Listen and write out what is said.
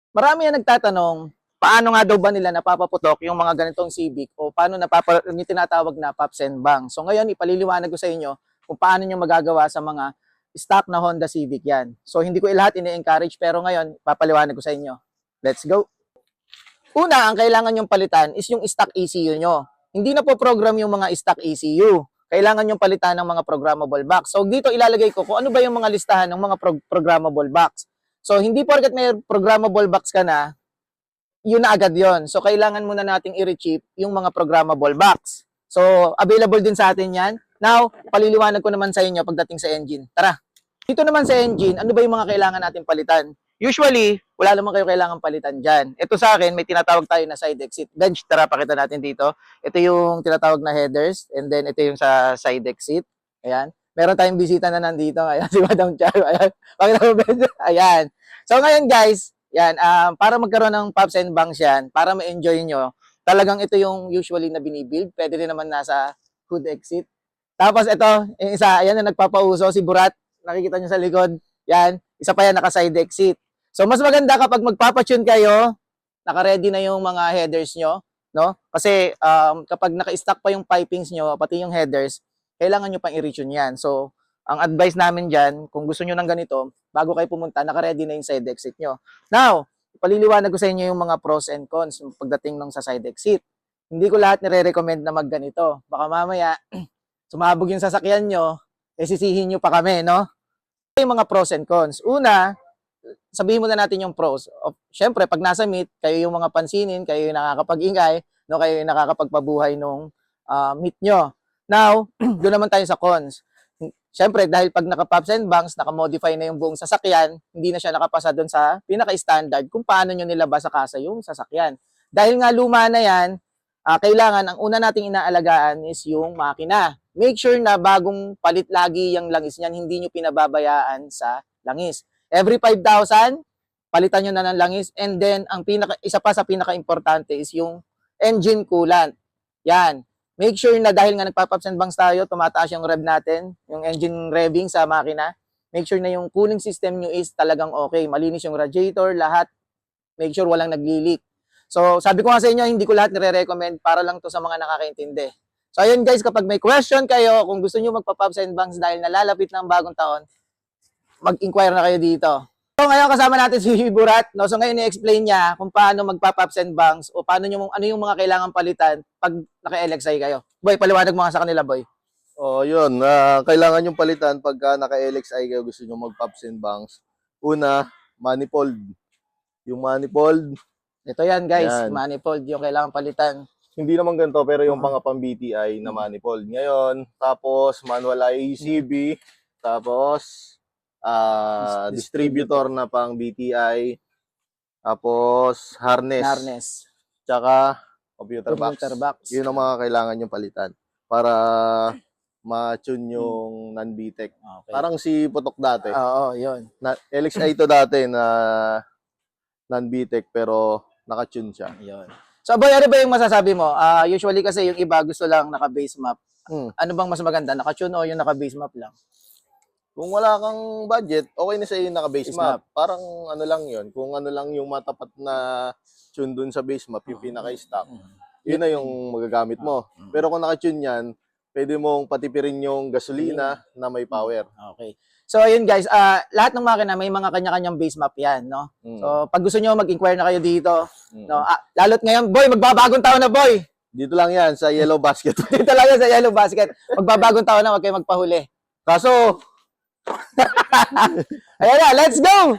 Marami ang nagtatanong, paano nga daw ba nila napapaputok yung mga ganitong Civic o paano yung tinatawag na pops and bangs. So ngayon, ipaliliwanag ko sa inyo kung paano nyo magagawa sa mga stock na Honda Civic yan. So hindi ko lahat ini-encourage pero ngayon, papaliwanag ko sa inyo. Let's go! Una, ang kailangan nyong palitan is yung stock ECU nyo. Hindi na po program yung mga stock ECU. Kailangan nyong palitan ng mga programmable box. So dito ilalagay ko kung ano ba yung mga listahan ng mga programmable box. So, hindi porket may programmable box ka na, yun na agad yun. So, kailangan muna nating i-rechip yung mga programmable box. So, available din sa atin yan. Now, paliliwanag ko naman sa inyo pagdating sa engine. Tara! Dito naman sa engine, ano ba yung mga kailangan natin palitan? Usually, wala naman kayo kailangan palitan dyan. Ito sa akin, may tinatawag tayo na side exit. Bench, tara, pakita natin dito. Ito yung tinatawag na headers, and then ito yung sa side exit. Ayan. Meron tayong bisita na nandito. Ayan, si Madam Charo. Ayan. Pakita mo, Ben. Ayan. So, ngayon guys, yan, para magkaroon ng pops and bangs yan, para ma-enjoy nyo, talagang ito yung usually na binibuild. Pwede rin naman nasa hood exit. Tapos ito, yung isa, ayan na nagpapauso, si Burat. Nakikita nyo sa likod. Yan, isa pa yan naka-side exit. So, mas maganda kapag magpapatune kayo, naka-ready na yung mga headers nyo, no? Kasi kapag naka-stack pa yung pipings nyo, pati yung headers, kailangan nyo pang i-retune yan. So, ang advice namin dyan, kung gusto nyo ng ganito, bago kayo pumunta, naka-ready na yung side exit nyo. Now, paliliwanag ko sa inyo yung mga pros and cons pagdating ng sa side exit. Hindi ko lahat nire-recommend na magganito. Baka mamaya, sumabog yung sasakyan nyo, sisihin nyo pa kami, no? Yung mga pros and cons. Una, sabihin muna natin yung pros. Siyempre, pag nasa meet, kayo yung mga pansinin, kayo yung nakakapag-ingay, no? Kayo yung nakakapagpabuhay nung meet nyo. Now, doon naman tayo sa cons. Siyempre, dahil pag naka-pops and bangs, naka-modify na yung buong sasakyan, hindi na siya nakapasa doon sa pinaka-standard kung paano nyo nilabas sa kasa yung sasakyan. Dahil nga luma na yan, kailangan, ang una nating inaalagaan is yung makina. Make sure na bagong palit lagi yung langis niyan, hindi nyo pinababayaan sa langis. Every 5,000, palitan nyo na ng langis. And then, isa pa sa pinaka-importante is yung engine coolant. Yan. Make sure na dahil nga nagpa-pops and bangs tayo, tumataas yung rev natin, yung engine revving sa makina. Make sure na yung cooling system nyo is talagang okay. Malinis yung radiator, lahat. Make sure walang nagli-leak. So, sabi ko nga sa inyo, hindi ko lahat nire-recommend para lang to sa mga nakakaintindi. So, ayun guys, kapag may question kayo, kung gusto nyo magpa-pops and bangs dahil nalalapit ng bagong taon, mag-inquire na kayo dito. So, ngayon kasama natin si Burat, no? So, ngayon i-explain niya kung paano magpa-pops and bangs o paano ano yung mga kailangan palitan pag naka-LXI kayo. Boy, paliwanag mo nga sa kanila, boy. Oh, yun. Kailangan yung palitan pagka naka-LXI kayo gusto nyo mag-pops and bangs. Una, manifold. Yung manifold. Ito yan, guys. Yan. Manifold yung kailangan palitan. Hindi naman ganito, pero yung pang BTI na manifold. Ngayon, tapos manual IECB, tapos distributor na pang BTI, tapos harness. Tsaka computer box. Yun ang mga kailangan yung palitan para ma-tune yung non-BTEC. Okay. Parang si Putok dati. Oo, yun. LXI to dati na non-BTEC pero naka-tune siya. Yun. So, boy, ano ba yung masasabi mo? Usually kasi yung iba gusto lang naka-base map. Ano bang mas maganda? Naka-tune o yung naka-base map lang? Kung wala kang budget, okay na sa'yo yung naka-base map. Parang ano lang yun. Kung ano lang yung matapat na tune dun sa base map, yung pinaka-stock, yun na yung magagamit mo. Pero kung naka-tune yan, pwede mong patipirin yung gasolina na may power. Okay. So, ayun guys, lahat ng makina may mga kanya-kanyang base map yan, no? So, pag gusto nyo mag-inquire na kayo dito, no? Lalo't ngayon, boy, magbabagong taon na, boy! Dito lang yan, sa Yellow Basket. Dito lang yan sa Yellow Basket. Magbabagong taon na, wag kayo magpahuli. Kaso, Ayan na, let's go!